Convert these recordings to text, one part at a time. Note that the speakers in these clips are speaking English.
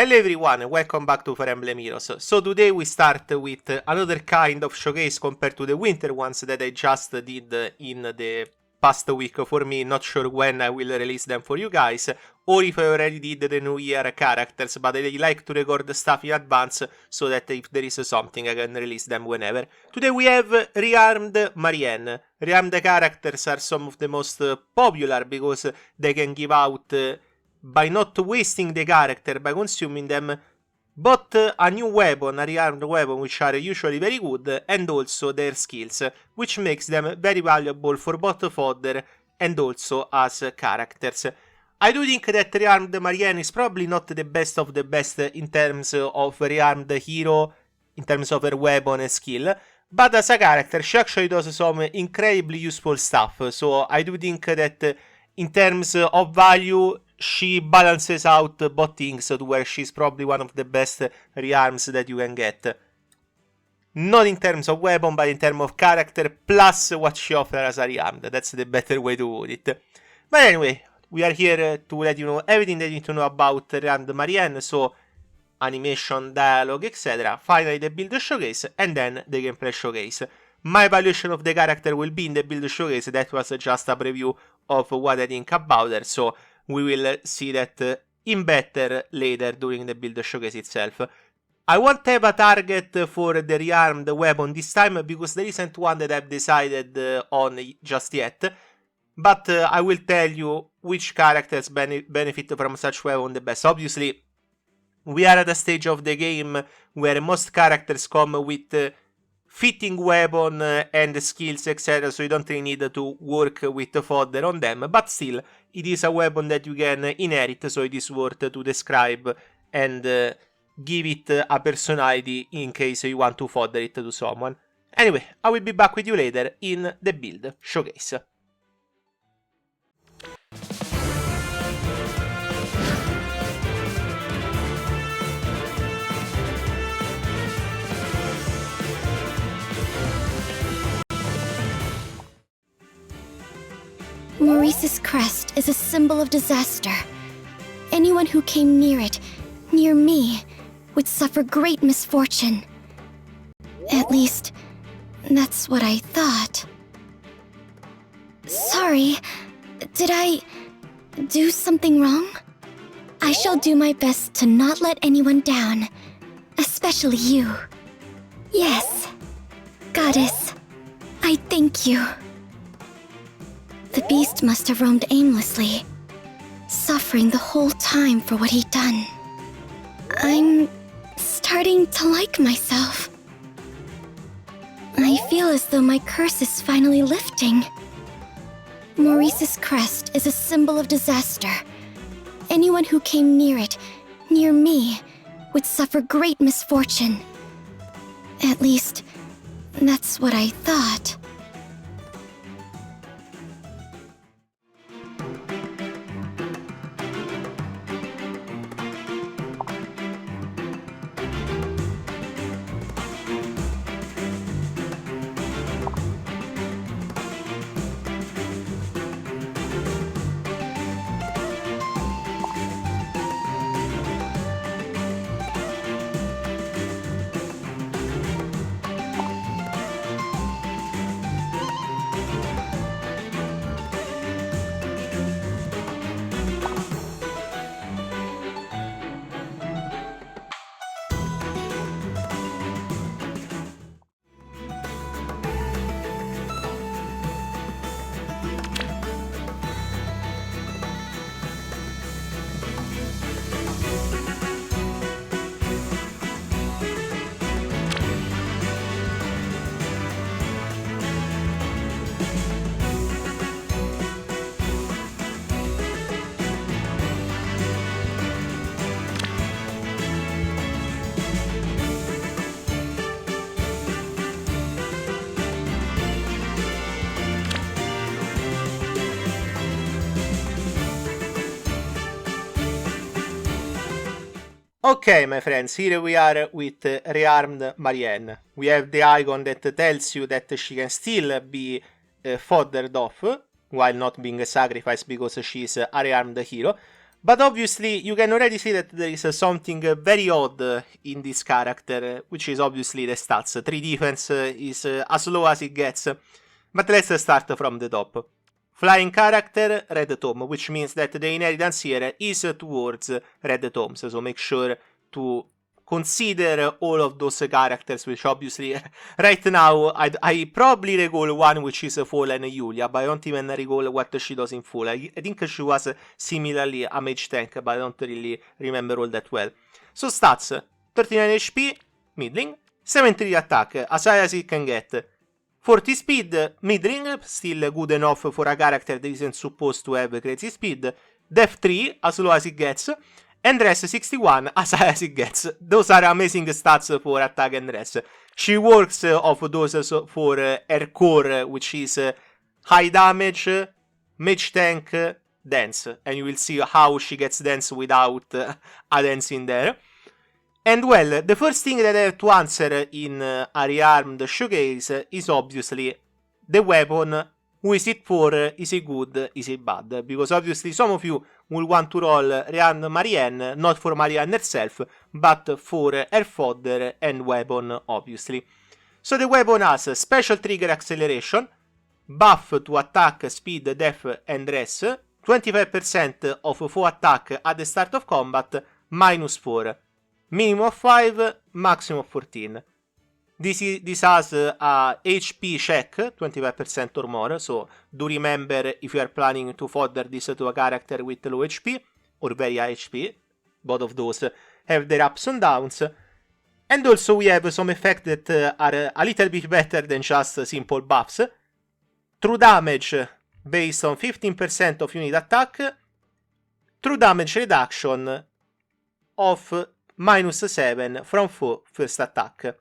Hello everyone, welcome back to Fire Emblem Heroes. So today we start with another kind of showcase compared to the winter ones that I just did in the past week for me. Not sure when I will release them for you guys, or if I already did the new year characters, but I like to record the stuff in advance so that if there is something I can release them whenever. Today we have Rearmed Marianne. Rearmed characters are some of the most popular because they can give out by not wasting the character, by consuming them, both a new weapon, a rearmed weapon, which are usually very good, and also their skills, which makes them very valuable for both fodder and also as characters. I do think that Rearmed Marianne is probably not the best of the best in terms of rearmed hero, in terms of her weapon and skill, but as a character she actually does some incredibly useful stuff, so I do think that in terms of value she balances out both things to where she's probably one of the best rearms that you can get. Not in terms of weapon, but in terms of character, plus what she offers as a rearmed. That's the better way to put it. But anyway, we are here to let you know everything that you need to know about Rearmed Marianne, so animation, dialogue, etc. Finally the build showcase, and then the gameplay showcase. My evaluation of the character will be in the build showcase. That was just a preview of what I think about her, so we will see that in better later during the build showcase itself. I won't have a target for the rearmed weapon this time because there isn't one that I've decided on just yet. But I will tell you which characters benefit from such weapon the best. Obviously, we are at a stage of the game where most characters come with fitting weapon and skills, etc. So you don't really need to work with the fodder on them. But still, it is a weapon that you can inherit, so it is worth to describe and give it a personality in case you want to fodder it to someone. Anyway, I will be back with you later in the build showcase. Maurice's crest is a symbol of disaster. Anyone who came near it, near me, would suffer great misfortune. At least, that's what I thought. Sorry, did I do something wrong? I shall do my best to not let anyone down, especially you. Yes, Goddess, I thank you. The beast must have roamed aimlessly, suffering the whole time for what he'd done. I'm starting to like myself. I feel as though my curse is finally lifting. Maurice's crest is a symbol of disaster. Anyone who came near it, near me, would suffer great misfortune. At least, that's what I thought. Okay, my friends, here we are with Rearmed Marianne. We have the icon that tells you that she can still be foddered off, while not being sacrificed because she's a rearmed hero. But obviously, you can already see that there is something very odd in this character, which is obviously the stats. 3 defense is as low as it gets. But let's start from the top. Flying character, Red Tome, which means that the inheritance here is towards Red Tomes. So make sure to consider all of those characters, which obviously right now I probably recall one which is Fallen Yulia, but I don't even recall what she does in full. I think she was similarly a mage tank, but I don't really remember all that well. So stats, 39 HP, middling, 73 attack, as high as it can get. 40 speed, middling, still good enough for a character that isn't supposed to have crazy speed. Def 3, as low as it gets. And Res 61, as high as it gets. Those are amazing stats for attack and res. She works off those for her core, which is high damage, mage tank, dance. And you will see how she gets dance without a dance in there. And well, the first thing that I have to answer in a Rearmed showcase is obviously the weapon. Who is it for? Is it good? Is it bad? Because obviously some of you will want to roll Rearmed Marianne, not for Marianne herself, but for her fodder and weapon, obviously. So the weapon has special trigger acceleration, buff to attack, speed, def, and res, 25% of foe attack at the start of combat, -4, minimum of 5, maximum of 14. This has a HP check, 25% or more, so do remember if you are planning to fodder this to a character with low HP or very high HP. Both of those have their ups and downs. And also we have some effects that are a little bit better than just simple buffs. True damage based on 15% of unit attack. True damage reduction of -7 from foe first attack.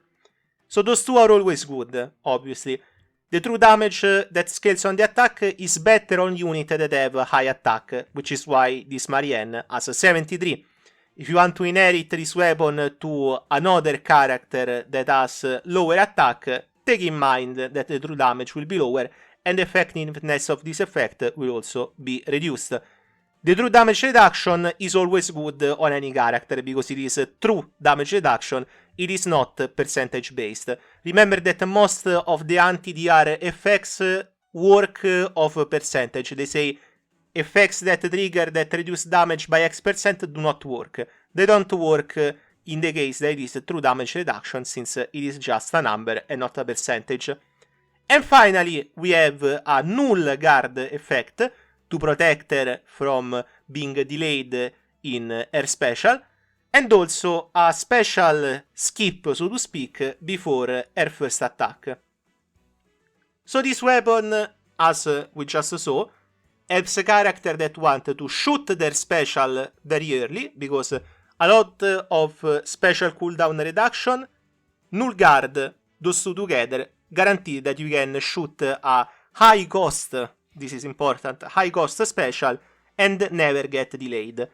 So those two are always good, obviously. The true damage that scales on the attack is better on units that have high attack, which is why this Marianne has 73. If you want to inherit this weapon to another character that has lower attack, take in mind that the true damage will be lower and the effectiveness of this effect will also be reduced. The true damage reduction is always good on any character because it is true damage reduction, it is not percentage based. Remember that most of the anti-DR effects work of percentage. They say effects that trigger that reduce damage by X% do not work. They don't work in the case that it is true damage reduction since it is just a number and not a percentage. And finally we have a null guard effect to protect her from being delayed in her special, and also a special skip, so to speak, before her first attack. So this weapon, as we just saw, helps a character that want to shoot their special very early, because a lot of special cooldown reduction, null guard, those two together, guarantee that you can shoot a high cost, this is important, high cost special, and never get delayed.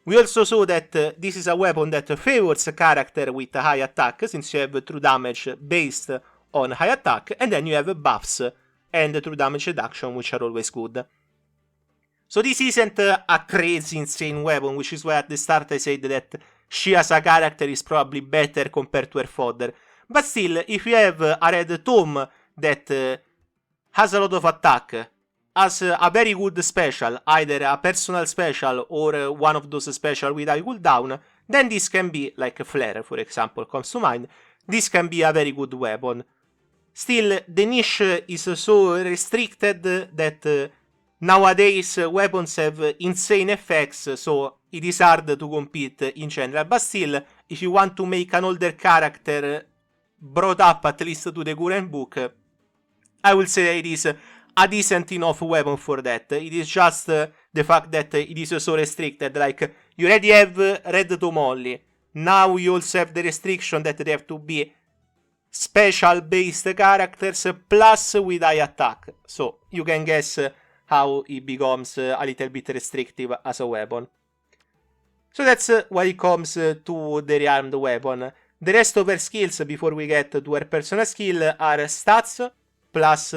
We also saw that this is a weapon that favors a character with a high attack, since you have true damage based on high attack, and then you have buffs and true damage reduction, which are always good. So this isn't a crazy insane weapon, which is why at the start I said that she as a character is probably better compared to her fodder. But still, if you have a Red Tome that has a lot of attack, has a very good special, either a personal special or one of those special with high cooldown, then this can be, like a Flare for example comes to mind, this can be a very good weapon. Still, the niche is so restricted that nowadays weapons have insane effects, so it is hard to compete in general. But still, if you want to make an older character brought up at least to the current book, I will say it is a decent enough weapon for that. It is just the fact that it is so restricted. Like, you already have Red Tome only. Now you also have the restriction that they have to be special based characters plus with high attack. So you can guess how it becomes a little bit restrictive as a weapon. So that's why it comes to the rearmed weapon. The rest of her skills before we get to her personal skill are stats plus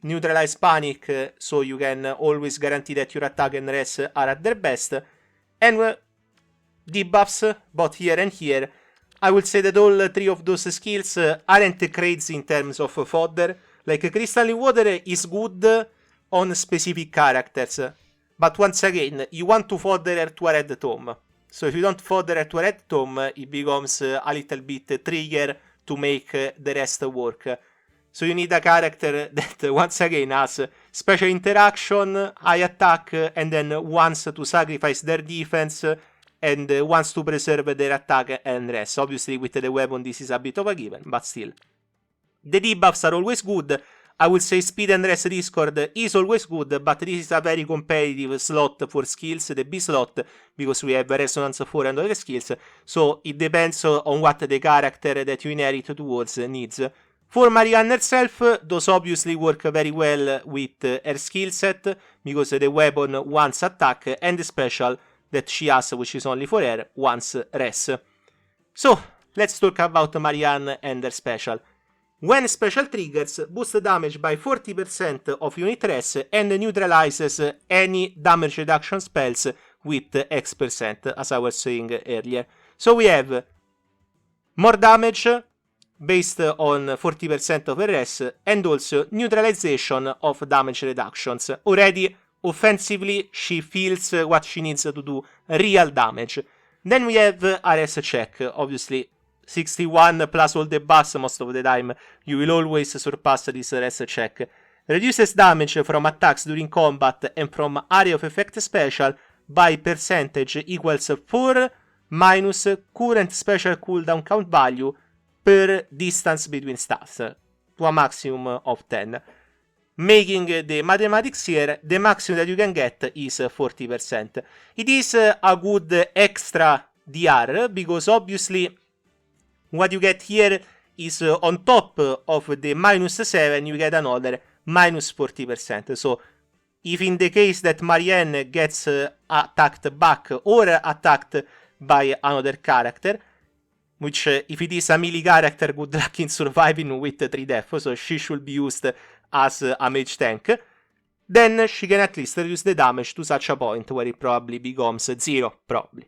neutralize panic, so you can always guarantee that your attack and res are at their best. And debuffs, both here and here. I will say that all three of those skills aren't crazy in terms of fodder. Like, Crystalline Water is good on specific characters. But once again, you want to fodder her to a red tome. So if you don't fodder her to a red tome, it becomes a little bit trigger to make the rest work. So you need a character that, once again, has special interaction, high attack, and then wants to sacrifice their defense, and wants to preserve their attack and rest. Obviously, with the weapon, this is a bit of a given, but still. The debuffs are always good. I would say Speed and Rest Discord is always good, but this is a very competitive slot for skills, the B slot, because we have Resonance 4 and other skills, so it depends on what the character that you inherit towards needs. For Marianne herself, those obviously work very well with her skill set, because the weapon wants attack, and the special that she has, which is only for her, wants rest. So, let's talk about Marianne and her special. When special triggers, boost damage by 40% of unit rest and neutralizes any damage reduction spells with X%, as I was saying earlier. So we have more damage based on 40% of rest, and also neutralization of damage reductions. Already, offensively, she feels what she needs to do real damage. Then we have RS check, obviously 61 plus all the buffs. Most of the time you will always surpass this RS check. Reduces damage from attacks during combat and from area of effect special by percentage equals 4 minus current special cooldown count value per distance between stats, to a maximum of 10. Making the mathematics here, the maximum that you can get is 40%. It is a good extra DR, because obviously what you get here is on top of the minus 7, you get another minus 40%. So if in the case that Marianne gets attacked back or attacked by another character, which if it is a melee character, good luck in surviving with 3 deaths, so she should be used as a mage tank, then she can at least reduce the damage to such a point where it probably becomes 0, probably.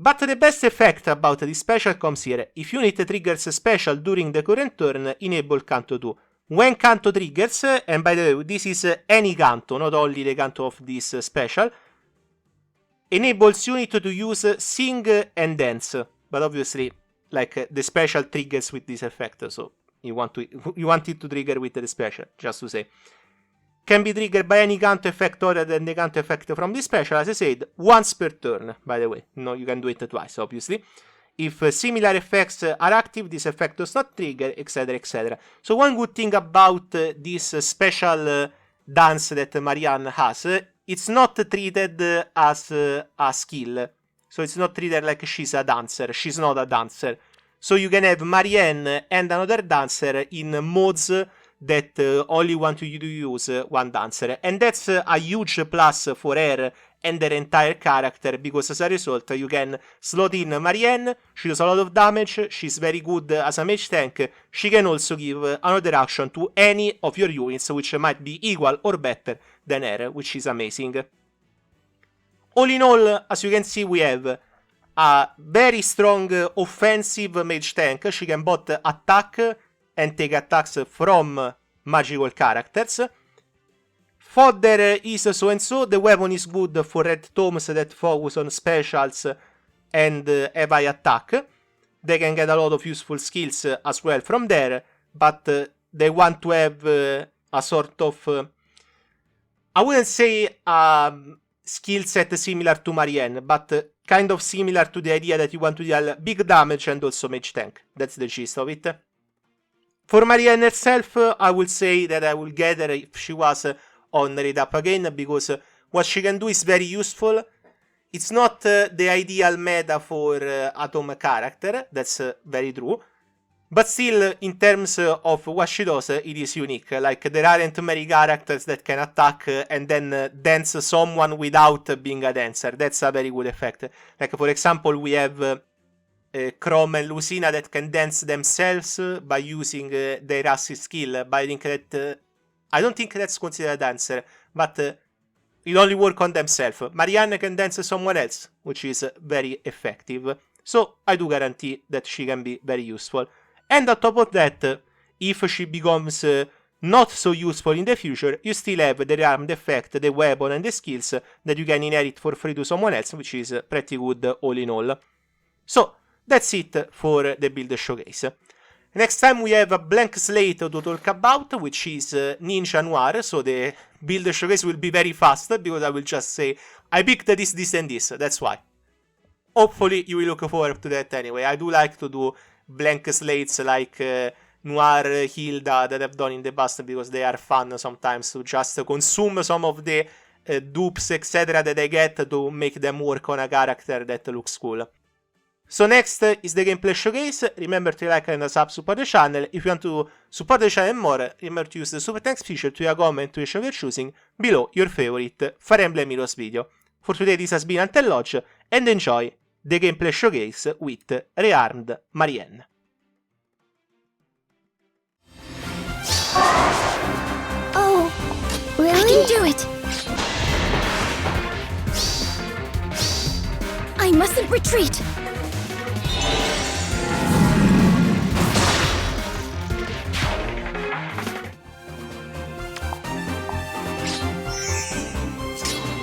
But the best effect about this special comes here. If unit triggers special during the current turn, enable Canto 2. When Canto triggers, and by the way, this is any Canto, not only the Canto of this special, enables unit to use Sing and Dance. But obviously, like, the special triggers with this effect, so you want it to trigger with the special, just to say. Can be triggered by any Canto effect other than the Canto effect from this special, as I said, once per turn, by the way. No, you can do it twice, obviously. If similar effects are active, this effect does not trigger, etc, etc. So one good thing about this special dance that Marianne has, it's not treated as a skill. So it's not treated like she's a dancer. She's not a dancer. So you can have Marianne and another dancer in modes that only want you to use one dancer. And that's a huge plus for her and her entire character, because as a result you can slot in Marianne, she does a lot of damage, she's very good as a mage tank, she can also give another action to any of your units which might be equal or better than her, which is amazing. All in all, as you can see, we have a very strong offensive mage tank. She can both attack and take attacks from magical characters. Fodder is so and so. The weapon is good for red tomes that focus on specials and have high attack. They can get a lot of useful skills as well from there, but they want to have a sort of... I wouldn't say skill set similar to Marianne, but kind of similar to the idea that you want to deal big damage and also mage tank. That's the gist of it. For Marianne herself, I would say that I will get her if she was on Raid Up again, because what she can do is very useful. It's not the ideal meta for Atom character, that's very true. But still, in terms of what she does, it is unique. Like, there aren't many characters that can attack and then dance someone without being a dancer. That's a very good effect. Like, for example, we have Chrome and Lucina that can dance themselves by using their assist skill. But I don't think that's considered a dancer. But it only work on themselves. Marianne can dance somewhere else, which is very effective. So I do guarantee that she can be very useful. And on top of that, if she becomes not so useful in the future, you still have the rearmed effect, the weapon and the skills that you can inherit for free to someone else, which is pretty good all in all. So that's it for the build showcase. Next time we have a blank slate to talk about, which is Ninja Noir, so the build showcase will be very fast, because I will just say, I picked this and this, that's why. Hopefully you will look forward to that anyway. I do like to do blank slates like Noir, Hilda that I've done in the past, because they are fun sometimes to just consume some of the dupes etc. that I get to make them work on a character that looks cool. So next is the gameplay showcase. Remember to like and sub support the channel. If you want to support the channel more, remember to use the super thanks feature to your comment to your choosing below your favorite Fire Emblem Heroes video. For today this has been Until Lodge, and enjoy the gameplay showcase with Rearmed Marianne. Oh, really? I can do it! I mustn't retreat!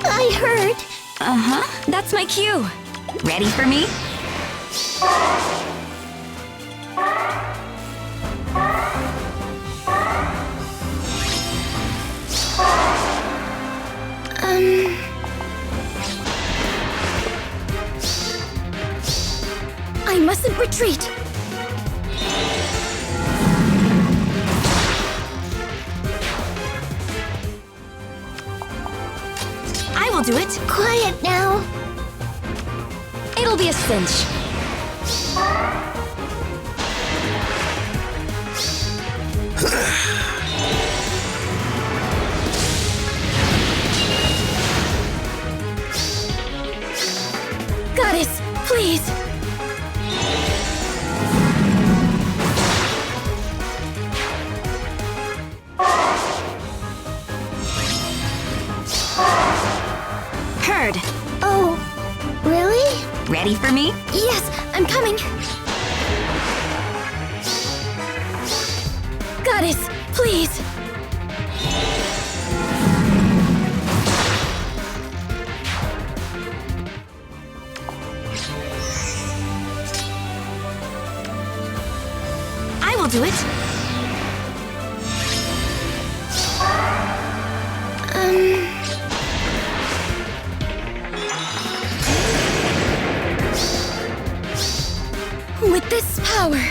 I heard! Uh-huh, that's my cue. Ready for me? I mustn't retreat! I will do it. Quiet now! It'll be a cinch. Goddess, please! Heard. Oh, really? Ready for me? Yes, I'm coming! Goddess, please! I will do it. With this power,